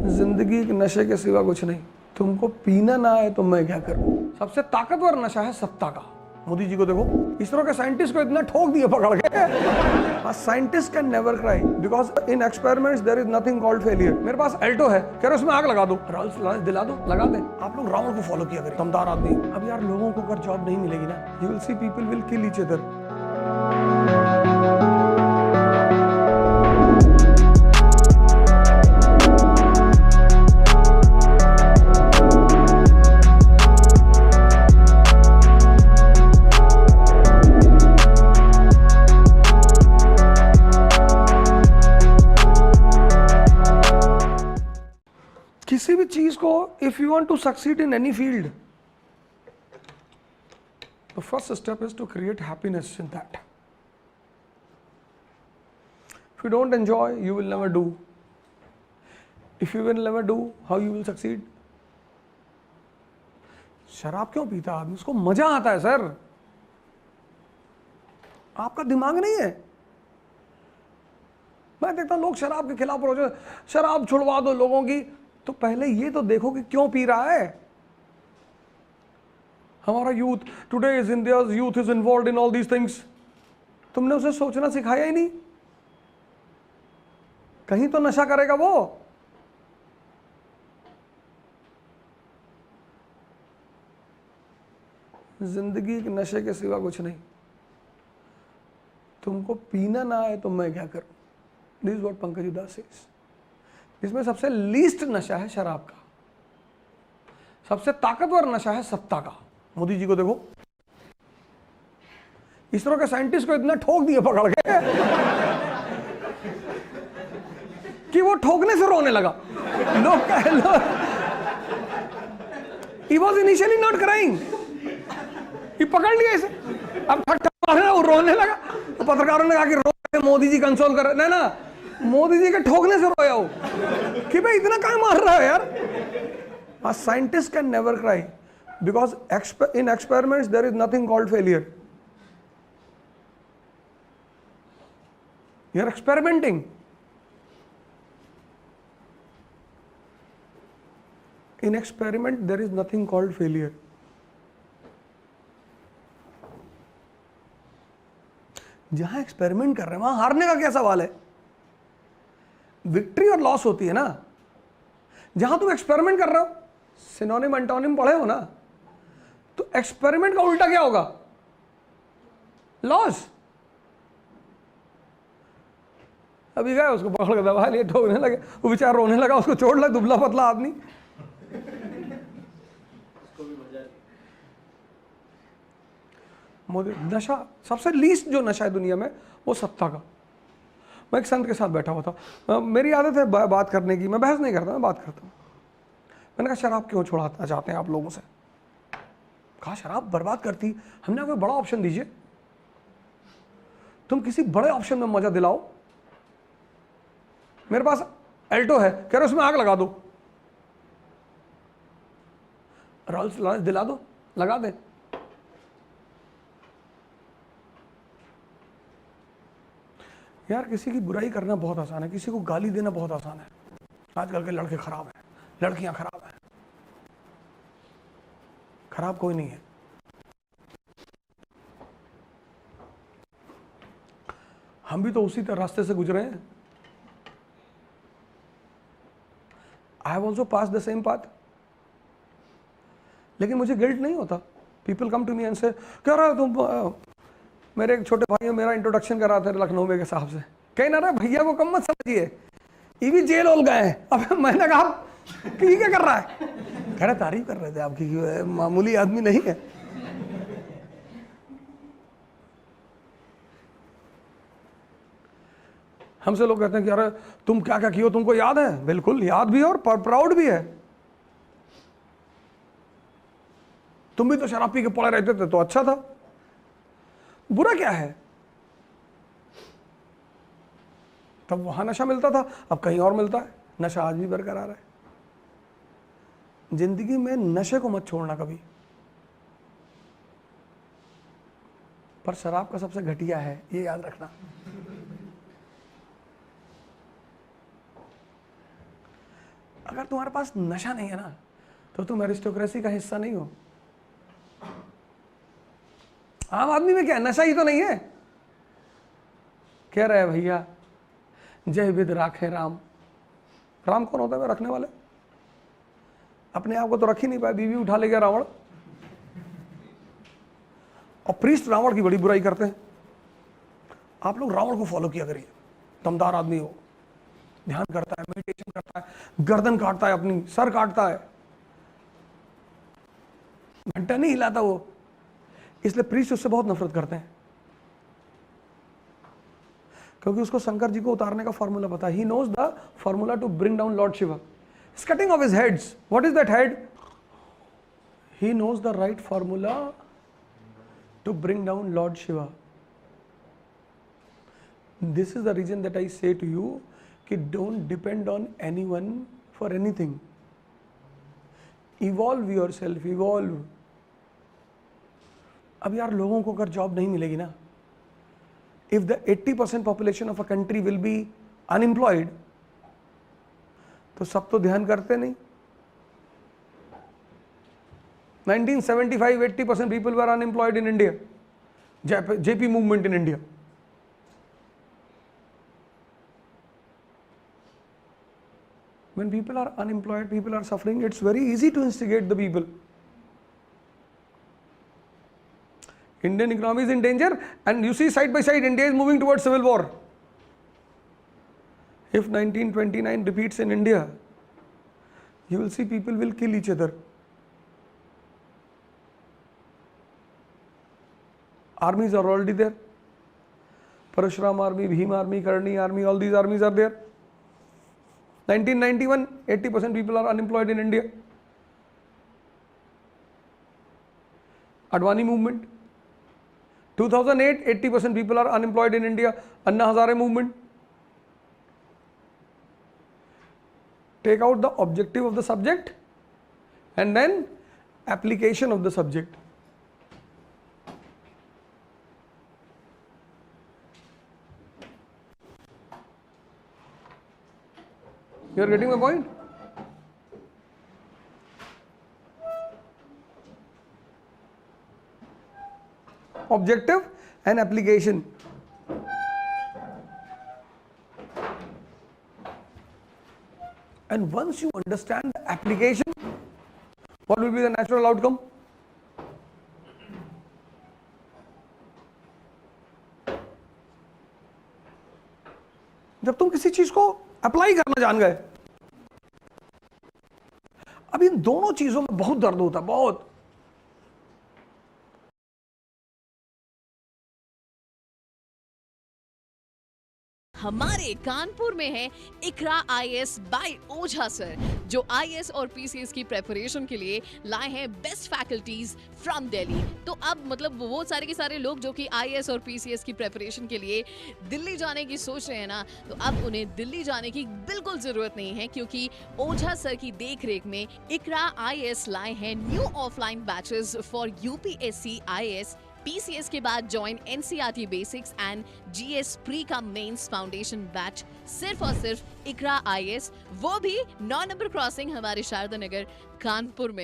जिंदगी एक नशे के सिवा कुछ नहीं। तुमको पीना ना आए तो मैं क्या करूं। सबसे ताकतवर नशा है सत्ता का। मोदी जी को देखो, इसरो के साइंटिस्ट को इतना ठोक दिए पकड़ के। Scientist can never cry because in experiments there is nothing called failure. मेरे पास एल्टो है, कह रहे उसमें आग लगा दो, रॉल्स रॉयस दिला दो, लगा दे। आप लोग रावण को फॉलो किया करें, दमदार आदमी। अब यार लोगों को अगर जॉब नहीं मिलेगी ना, you will see people will kill each other. किसी भी चीज को if you want to succeed in any field, the first step is to create happiness in that. If you don't enjoy you will never do. If you will never do how you will succeed. शराब क्यों पीता आदमी? उसको मजा आता है sir. आपका दिमाग नहीं है। मैं देखता हूं लोग शराब के खिलाफ हो जाए, शराब छुड़वा दो लोगों की। तो पहले ये तो देखो कि क्यों पी रहा है। हमारा youth today is India's youth is involved in all these things. तुमने उसे सोचना सिखाया ही नहीं। कहीं तो नशा करेगा वो। जिंदगी एक नशे के सिवा कुछ नहीं। तुमको पीना ना आए तो मैं क्या करूं। दिस इज व्हाट पंकज उदास सेज। इसमें सबसे लीस्ट नशा है शराब का, सबसे ताकतवर नशा है सत्ता का। मोदी जी को देखो, इसरो के साइंटिस्ट को इतना ठोक दिए पकड़ के कि वो ठोकने से रोने लगा। लोग he was initially not crying, ये पकड़ लिया इसे, अब ठक मार रहा, वो रोने लगा। तो पत्रकारों ने कहा कि रो मोदी जी कंसोल कर। नहीं ना, मोदी जी के ठोकने से रोया हो कि भाई इतना कहाँ मार रहा है यार। A scientist can never cry because in experiments there is nothing called failure. You are experimenting. In experiment there is nothing called failure. जहां एक्सपेरिमेंट कर रहे हैं वहां हारने का क्या सवाल है। विक्ट्री और लॉस होती है ना। जहां तुम एक्सपेरिमेंट कर रहे हो, सिनोनिम एंटोनिम पढ़े हो ना, तो एक्सपेरिमेंट का उल्टा क्या होगा? लॉस। अभी गए उसको पकड़ के दबा लिए, ठोकने लगे, वो बेचारा रोने लगा, उसको चोट लगा, दुबला पतला आदमी। नशा सबसे लीस्ट जो नशा है दुनिया में वो सत्ता का। मैं एक संत के साथ बैठा हुआ था, मेरी आदत है बात करने की, मैं बहस नहीं करता, मैं बात करता हूँ। मैंने कहा शराब क्यों छुड़ाना चाहते हैं आप लोगों से? कहा शराब बर्बाद करती। हमने कोई बड़ा ऑप्शन दीजिए, तुम किसी बड़े ऑप्शन में मजा दिलाओ। मेरे पास एल्टो है, कह रहे उसमें आग लगा दो, रॉल्स रॉयस दिला दो, लगा दे। यार किसी की बुराई करना बहुत आसान है, किसी को गाली देना बहुत आसान है। आजकल के लड़के खराब हैं, लड़कियां खराब हैं। खराब कोई नहीं है। हम भी तो उसी तरह रास्ते से गुजरे हैं। I have also pass the same path, लेकिन मुझे गिल्ट नहीं होता। People come to me and say, कह रहा है तुम, मेरे एक छोटे भाई मेरा इंट्रोडक्शन करा थे लखनऊ में के साहब से, कह ना रहा भैया को कम मत समझिए, ये भी जेल होल गए हैं। अब मैंने कहा ये क्या कर रहा है? कह रहे तारीफ कर रहे थे आपकी, मामूली आदमी नहीं है। हमसे लोग कहते हैं कि अरे तुम क्या क्या किए, तुमको याद है? बिल्कुल याद भी है और प्राउड भी है। तुम भी तो शराब पी के पड़े रहते थे तो अच्छा था, बुरा क्या है? तब वहां नशा मिलता था, अब कहीं और मिलता है। नशा आज भी बरकरार है। जिंदगी में नशे को मत छोड़ना कभी। पर शराब का सबसे घटिया है, ये याद रखना। अगर तुम्हारे पास नशा नहीं है ना तो तुम एरिस्टोक्रेसी का हिस्सा नहीं हो। आम आदमी में क्या नशा ही तो नहीं है। कह रहे भैया जय विद राखे राम। राम कौन होता है रखने वाले? अपने आप को तो रख ही नहीं पाए, बीवी उठा ले गया रावण। और प्रीस्ट रावण की बड़ी बुराई करते हैं। आप लोग रावण को फॉलो किया करिए, दमदार आदमी हो, ध्यान करता है, मेडिटेशन करता है, गर्दन काटता है, अपनी सर काटता है, घंटा नहीं हिलाता वो, इसलिए प्रीस्ट उससे बहुत नफरत करते हैं, क्योंकि उसको शंकर जी को उतारने का फॉर्मूला पता है। He knows the formula to bring down Lord Shiva. Cutting of his heads. What is that head? He knows the right formula to bring down Lord Shiva. This is the reason that I say to you कि don't depend on anyone for anything. Evolve yourself, evolve. अब यार लोगों को अगर job नहीं मिलेगी ना, if the 80% population of a country will be unemployed, तो सब तो ध्यान करते नहीं। 1975 80% people were unemployed in India. JP movement in India. When people are unemployed, people are suffering, it's very easy to instigate the people. Indian economy is in danger, and you see side by side India is moving towards civil war. If 1929 repeats in India, you will see people will kill each other. Armies are already there. Parashuram army, Bhim army, Karni army, all these armies are there. 1991, 80% people are unemployed in India. Advani movement. 2008, 80% people are unemployed in India. Anna Hazare movement. Take out the objective of the subject and then application of the subject. You are getting my point? Objective and application. And once you understand the application, what will be the natural outcome? जब तुम किसी चीज को apply करना जान गए। अब इन दोनों चीजों में बहुत दर्द होता है, बहुत। हमारे कानपुर में है इकरा आईएएस बाय ओझा सर, जो आईएएस और पीसीएस की प्रेपरेशन के लिए लाए हैं बेस्ट फैकल्टीज फ्रॉम दिल्ली। तो अब मतलब वो सारे के सारे लोग जो कि आईएएस और पीसीएस की प्रेपरेशन के लिए दिल्ली जाने की सोच रहे हैं ना, तो अब उन्हें दिल्ली जाने की बिल्कुल जरूरत नहीं है, क्योंकि ओझा सर की देखरेख में इकरा आईएएस लाए हैं new offline batches for UPSC IAS PCS के बाद join NCERT basics and GS pre का मेंस फाउंडेशन बैच सिर्फ और सिर्फ इकरा आईएएस, वो भी 9 नंबर क्रॉसिंग हमारे शारदा नगर कानपुर में।